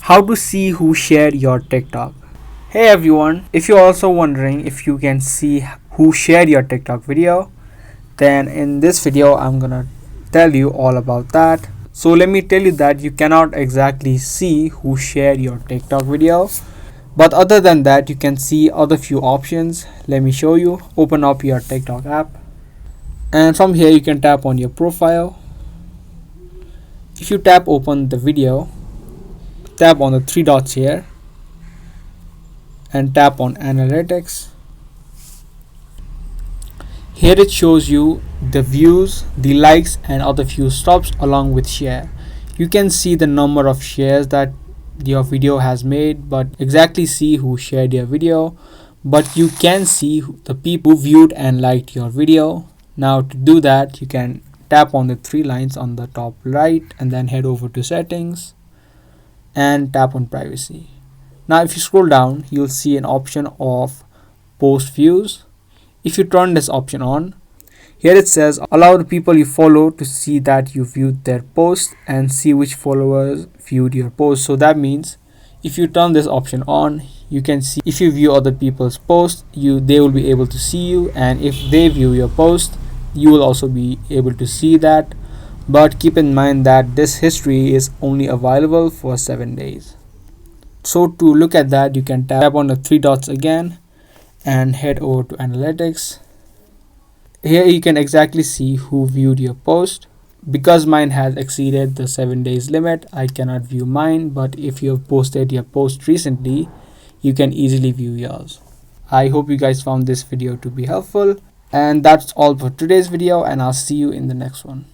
How to see who shared your TikTok. Hey everyone, if you're also wondering if you can see who shared your TikTok video, then in this video I'm gonna tell you all about that. So let me tell you that you cannot exactly see who shared your TikTok video, but other than that you can see other few options. Let me show you. Open up your TikTok app, and from here you can tap on your profile. If you tap open the video, tap on the three dots here and tap on analytics. Here it shows you the views, the likes and other few stops along with share. You can see the number of shares that your video has made, but exactly see who shared your video, but you can see the people who viewed and liked your video. Now to do that, you can tap on the three lines on the top right and then head over to settings and tap on privacy. Now if you scroll down, you'll see an option of post views. If you turn this option on, here it says allow the people you follow to see that you viewed their post and see which followers viewed your post. So that means if you turn this option on, you can see if you view other people's posts, they will be able to see you, and if they view your post, you will also be able to see that. But keep in mind that this history is only available for 7 days. So to look at that, you can tap on the three dots again and head over to analytics. Here you can exactly see who viewed your post. Because mine has exceeded the 7 days limit, I cannot view mine, but if you have posted your post recently, you can easily view yours. I hope you guys found this video to be helpful, and that's all for today's video, and I'll see you in the next one.